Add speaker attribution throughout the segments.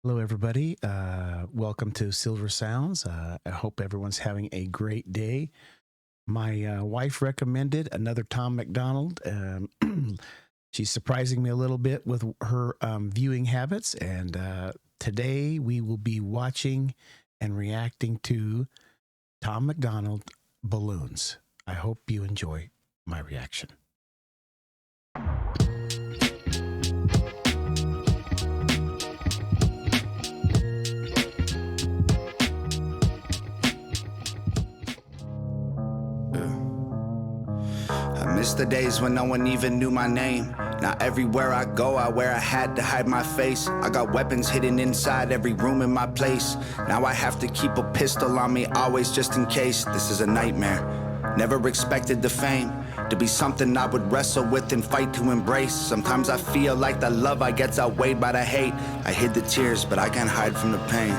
Speaker 1: Hello, everybody. Welcome to Silver Sounds. I hope everyone's having a great day. My wife recommended another Tom Mcdonald. She's surprising me a little bit with her viewing habits. And today we will be watching and reacting to Tom Mcdonald balloons. I hope you enjoy my reaction.
Speaker 2: I miss the days when no one even knew my name. Now everywhere I go, I wear a hat to hide my face. I got weapons hidden inside every room in my place. Now I have to keep a pistol on me, always just in case. This is a nightmare. Never expected the fame to be something I would wrestle with and fight to embrace. Sometimes I feel like the love I get's outweighed by the hate. I hid the tears, but I can't hide from the pain.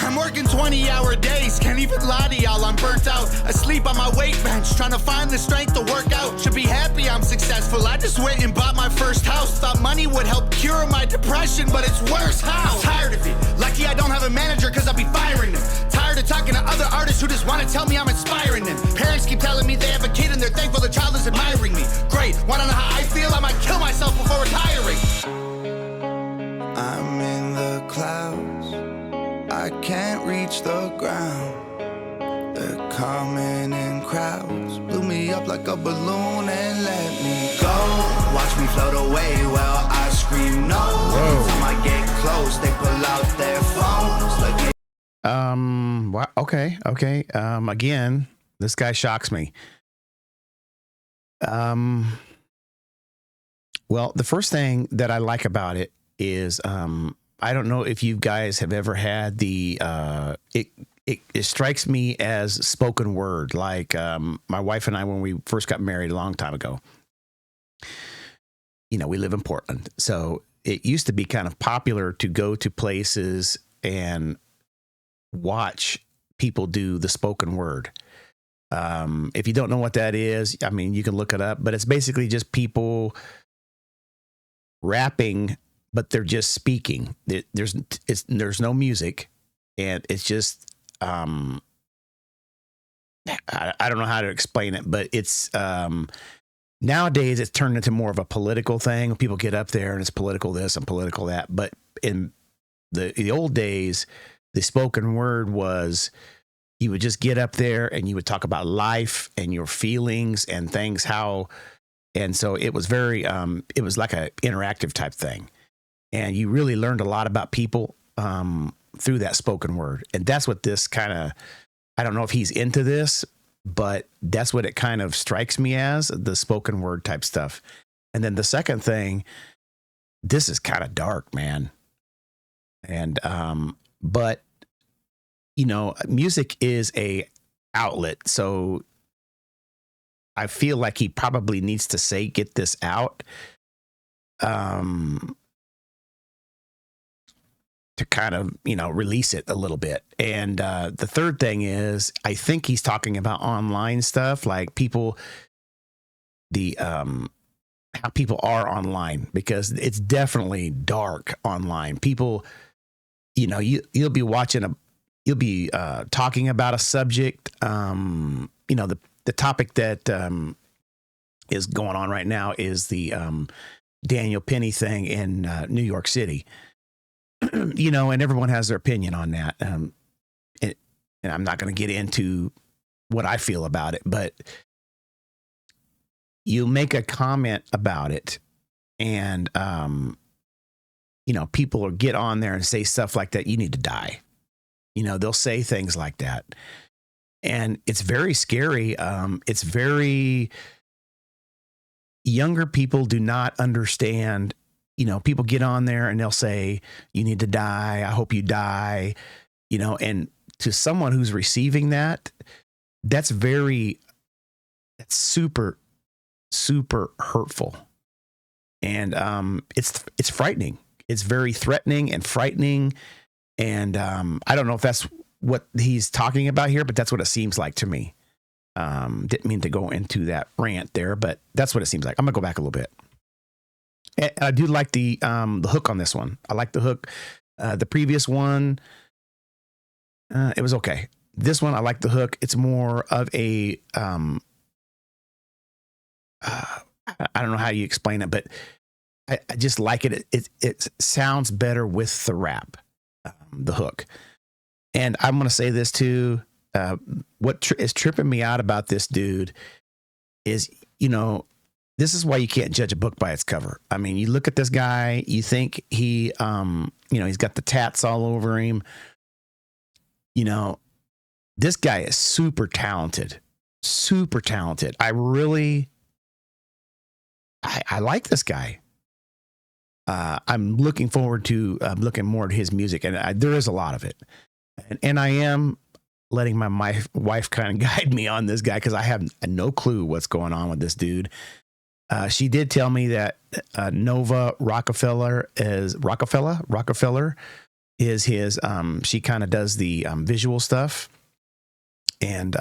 Speaker 2: I'm working 20-hour days, can't even lie to y'all, I'm burnt out. I sleep on my weight bench, trying to find the strength to work out. Should be happy I'm successful, I just went and bought my first house. Thought money would help cure my depression, but it's worse, how? I'm tired of it, lucky I don't have a manager cause I'll be firing them. Tired of talking to other artists who just want to tell me I'm inspiring them. Parents keep telling me they have a kid and they're thankful the child is admiring me. Great, wanna know how I feel? I might kill myself before retiring. I'm in the clouds, I can't reach the ground. They're coming in crowds, blew me up like a balloon and let me go. Watch me float away while I scream no. Anytime I get close, they pull out their phones like me.
Speaker 1: Okay. Again, this guy shocks me. Well, the first thing that I like about it is, I don't know if you guys have ever had the, it strikes me as spoken word. Like, my wife and I, when we first got married a long time ago, you know, we live in Portland. So it used to be kind of popular to go to places and watch people do the spoken word. If you don't know what that is, I mean, you can look it up, but it's basically just people rapping, but they're just speaking. There's no music, and it's just I don't know how to explain it, but it's nowadays it's turned into more of a political thing. People get up there and it's political this and political that. But in the old days, the spoken word was you would just get up there and you would talk about life and your feelings and things and so it was very it was like an interactive type thing. And you really learned a lot about people through that spoken word. And that's what this kind of, I don't know if he's into this, but that's what it kind of strikes me as, the spoken word type stuff. And then the second thing, this is kind of dark, man. And, but, you know, music is a outlet. So I feel like he probably needs to get this out. To kind of, you know, release it a little bit. And the third thing is, I think he's talking about online stuff, like people, how people are online, because it's definitely dark online. People, you know, you'll be watching you'll be talking about a subject. You know, the topic that is going on right now is the Daniel Penny thing in New York City. You know, and everyone has their opinion on that. And I'm not going to get into what I feel about it, but you make a comment about it and, you know, people will get on there and say stuff like that. You need to die. You know, they'll say things like that. And it's very scary. It's very, younger people do not understand. You know, people get on there and they'll say, you need to die. I hope you die. You know, and to someone who's receiving that, that's super, super hurtful. And it's frightening. It's very threatening and frightening. And I don't know if that's what he's talking about here, but that's what it seems like to me. Didn't mean to go into that rant there, but that's what it seems like. I'm gonna go back a little bit. And I do like the hook on this one. I like the hook. The previous one, it was okay. This one, I like the hook. It's more of a, I don't know how you explain it, but I just like it. It sounds better with the rap, the hook. And I'm going to say this too. What is tripping me out about this dude is, this is why you can't judge a book by its cover. I mean, you look at this guy, you think he, he's got the tats all over him. This guy is super talented, super talented. I like this guy. I'm looking forward to looking more at his music, and there is a lot of it. And I am letting my wife kind of guide me on this guy because I have no clue what's going on with this dude. She did tell me that Nova Rockefeller is his. She kind of does the visual stuff, and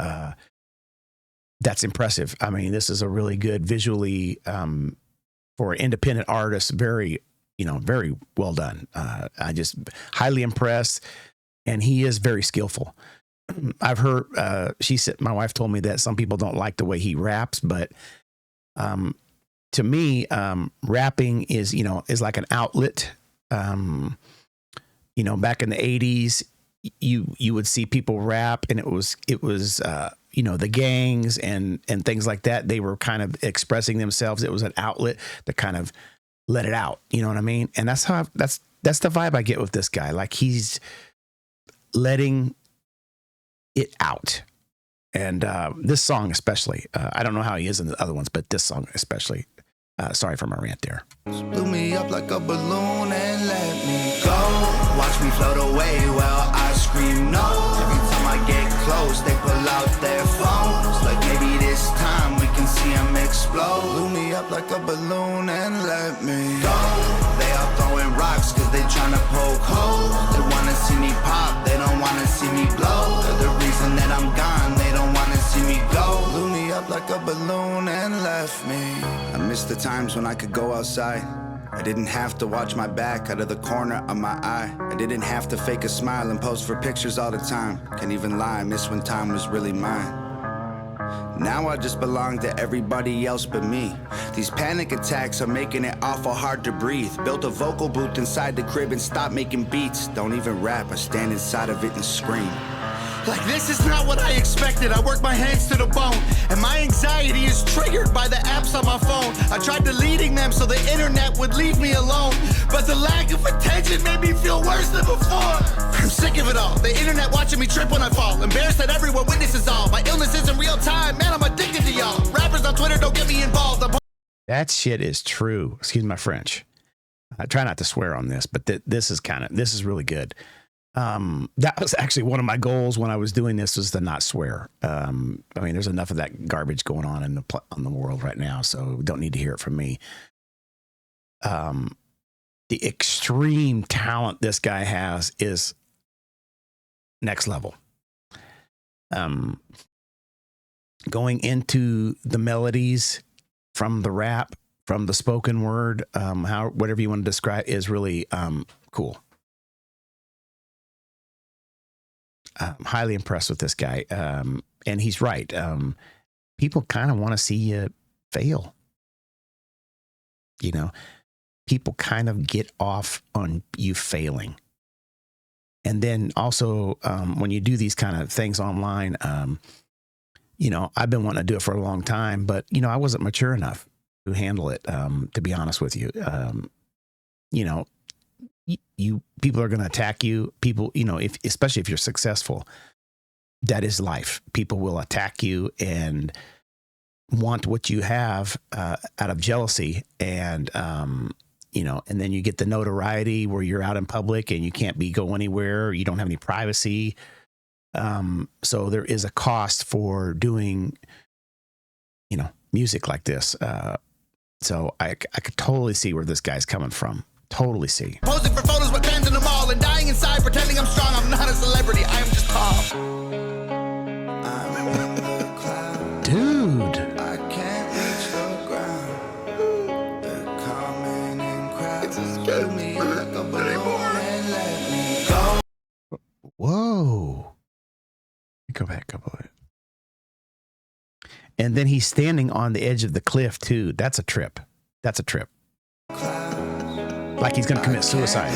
Speaker 1: that's impressive. I mean, this is a really good visually for an independent artist. Very, very well done. I just highly impressed, and he is very skillful. I've heard. She said, my wife told me that some people don't like the way he raps, but to me, rapping is like an outlet. Back in the 80s, you would see people rap, and it was the gangs and things like that. They were kind of expressing themselves. It was an outlet to kind of let it out. You know what I mean? And that's the vibe I get with this guy. Like, he's letting it out. And this song especially, I don't know how he is in the other ones, but this song especially. Sorry for my rant there.
Speaker 2: Blew me up like a balloon and let me go. Watch me float away while I scream no. Every time I get close, they pull out their phones. Like maybe this time we can see them explode. Blew me up like a balloon and let me go. They all throwing rocks cause they tryna poke holes. They wanna see me pop, they don't wanna see me blow. They're the reason that I'm gone, they don't wanna see me go. Blew me up like a balloon and left me. I miss the times when I could go outside. I didn't have to watch my back out of the corner of my eye. I didn't have to fake a smile and pose for pictures all the time. Can't even lie, I miss when time was really mine. Now I just belong to everybody else but me. These panic attacks are making it awful hard to breathe. Built a vocal booth inside the crib and stopped making beats. Don't even rap, I stand inside of it and scream. Like, this is not what I expected. I work my hands to the bone, and my anxiety is triggered by the apps on my phone. I tried deleting them so the internet would leave me alone, but the lack of attention made me feel worse than before. I'm sick of it all. The internet watching me trip when I fall. Embarrassed that everyone witnesses all. My illness isn't real time. Man, I'm addicted to y'all. Rappers on Twitter don't get me involved.
Speaker 1: That shit is true. Excuse my French. I try not to swear on this, but this is really good. That was actually one of my goals when I was doing this, was to not swear. I mean, there's enough of that garbage going on in the world right now, so we don't need to hear it from me. The extreme talent this guy has is next level. Going into the melodies from the rap, from the spoken word, whatever you want to describe, is really cool. I'm highly impressed with this guy. And he's right. People kind of want to see you fail. People kind of get off on you failing. And then also, when you do these kind of things online, I've been wanting to do it for a long time, but, I wasn't mature enough to handle it, to be honest with you. People are going to attack you. People, especially if you're successful, that is life. People will attack you and want what you have out of jealousy. And then you get the notoriety where you're out in public and you can't go anywhere. You don't have any privacy. So there is a cost for doing, music like this. So I could totally see where this guy's coming from. Totally see.
Speaker 2: Posing for photos with fans in the mall and dying inside, pretending I'm strong. I'm not a celebrity, I am just Tom. I'm in the cloud.
Speaker 1: Dude.
Speaker 2: I can't reach the ground. They're coming in crowds. Blew me like a balloon and let me
Speaker 1: Go back a couple of it. And then he's standing on the edge of the cliff too. That's a trip. That's a trip. Like he's going to commit suicide.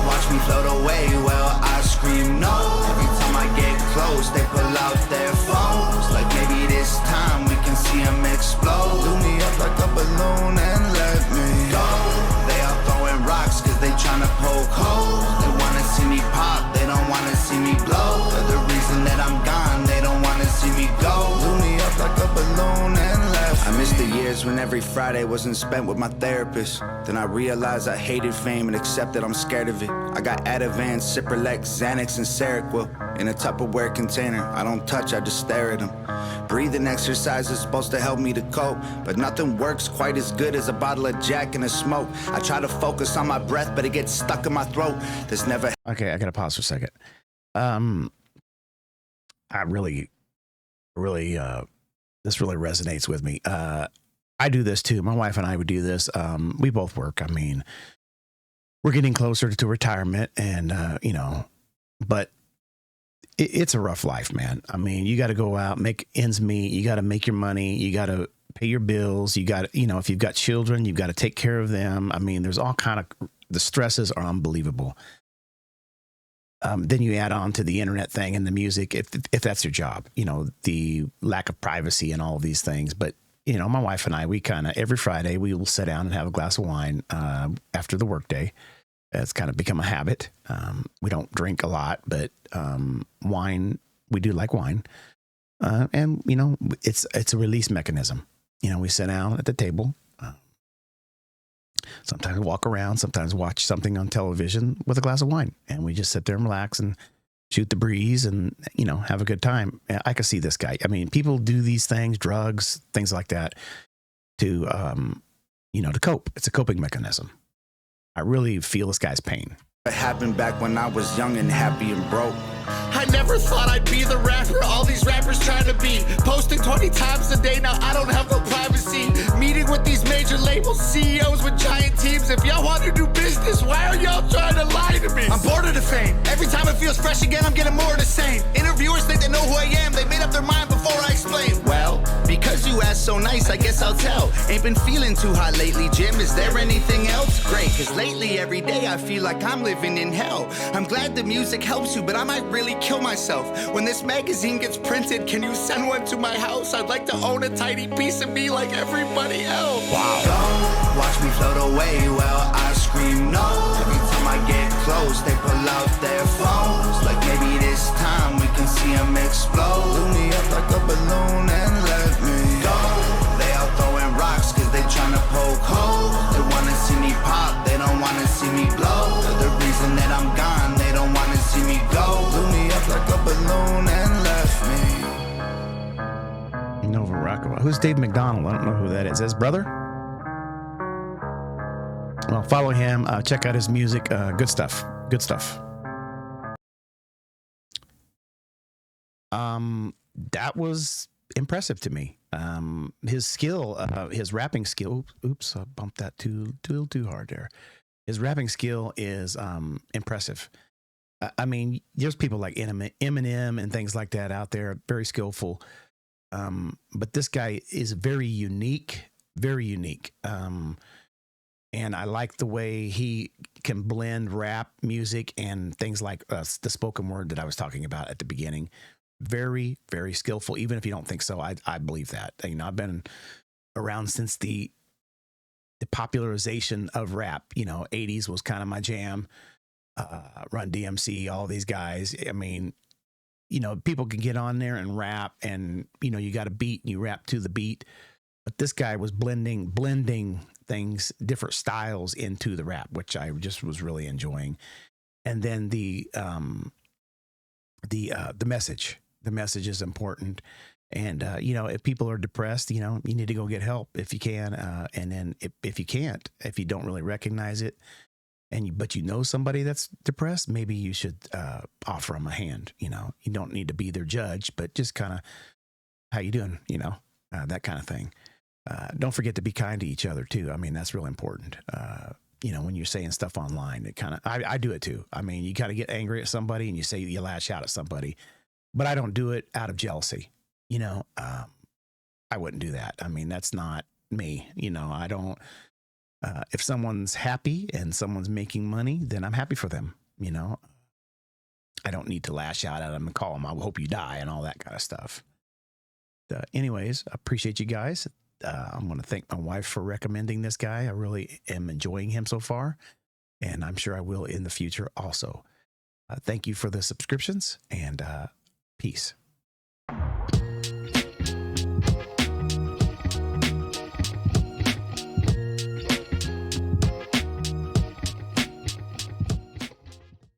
Speaker 2: Watch me float away while I scream no. Every time I get close, they pull out their phones. Like maybe this time we can see them explode. Blew me up like a balloon and let me go. They all throwing rocks cause they tryna poke holes. They wanna see me pop, they don't wanna see me blow. For the reason that I'm gone, they don't wanna see me go. Blew me up like a balloon and left. I miss the years when every Friday wasn't spent with my therapist. Then I realized I hated fame and accepted I'm scared of it. I got Ativan, Cipralex, Xanax, and Seroquel in a Tupperware container. I don't touch, I just stare at them. Breathing exercise is supposed to help me to cope, but nothing works quite as good as a bottle of Jack and a smoke. I try to focus on my breath, but it gets stuck in my throat. This never...
Speaker 1: Okay, I got to pause for a second. I really, this really resonates with me. I do this too. My wife and I would do this. We both work. I mean, we're getting closer to retirement and, you know, but it's a rough life, man. I mean, you got to go out, make ends meet. You got to make your money. You got to pay your bills. You got to, you know, if you've got children, you've got to take care of them. I mean, there's all kind of, the stresses are unbelievable. Then you add on to the internet thing and the music, if that's your job, you know, the lack of privacy and all of these things. But, you know, my wife and I, we kind of, every Friday, we will sit down and have a glass of wine after the workday. It's kind of become a habit. We don't drink a lot, but wine, we do like wine. And, you know, it's a release mechanism. You know, we sit down at the table. Sometimes walk around, sometimes watch something on television with a glass of wine. And we just sit there and relax and shoot the breeze and, you know, have a good time. I can see this guy. I mean, people do these things, drugs, things like that to, you know, to cope. It's a coping mechanism. I really feel this guy's pain.
Speaker 2: It happened back when I was young and happy and broke.
Speaker 3: I never thought I'd be the rapper all these rappers trying to be. Posting 20 times a day, now I don't have no privacy. Meeting with these major labels, CEOs with giant teams. If y'all want to do business, why are y'all trying to lie to me? I'm bored of the fame. Every time it feels fresh again, I'm getting more of the same. Interviewers think they know who I am. They made up their mind before I explain. Well, because you asked so nice, I guess I'll tell. Ain't been feeling too hot lately, Jim. Is there anything else? Great, cause lately every day I feel like I'm living in hell. I'm glad the music helps you, but I might really kill myself. When this magazine gets printed, can you send one to my house? I'd like to own a tiny piece of me like everybody else.
Speaker 2: Wow. Don't watch me float away while I scream no. Every time I get close, they pull out their phones. Like maybe this time we can see them explode. Blew me up like a balloon and let me go. They all throwing rocks cause they tryna poke holes. They wanna see me pop, they don't wanna see me blow. For the reason that I'm gone, they don't wanna see me go. Blew me up like a balloon and left me.
Speaker 1: Nova Rocco. Who's Dave Macdonald? I don't know who that is. His brother? Well, follow him. Check out his music. Good stuff. Good stuff. That was impressive to me. His skill, his rapping skill. Oops, I bumped that too hard there. His rapping skill is impressive. I mean, there's people like Eminem and things like that out there, very skillful. But this guy is very unique, very unique. And I like the way he can blend rap music and things like the spoken word that I was talking about at the beginning. Very, very skillful. Even if you don't think so, I believe that. You know, I've been around since the popularization of rap. You know, 80s was kind of my jam. Run DMC, all these guys. I mean, you know, people can get on there and rap and, you know, you got a beat and you rap to the beat. But this guy was blending things, different styles into the rap, which I just was really enjoying. And then the message is important. And, you know, if people are depressed, you know, you need to go get help if you can. And then if you can't, if you don't really recognize it, but you know somebody that's depressed, maybe you should offer them a hand. You know, you don't need to be their judge, but just kind of, how you doing? You know, that kind of thing. don't forget to be kind to each other too. I mean, that's real important. You know, when you're saying stuff online, it kind of, I do it too. I mean, you got to get angry at somebody and you lash out at somebody, but I don't do it out of jealousy. You know, I wouldn't do that. I mean, that's not me. You know, I don't, if someone's happy and someone's making money, then I'm happy for them. You know, I don't need to lash out at them and call them, I hope you die and all that kind of stuff. Anyways, I appreciate you guys. I'm going to thank my wife for recommending this guy. I really am enjoying him so far, and I'm sure I will in the future also. Thank you for the subscriptions, and peace.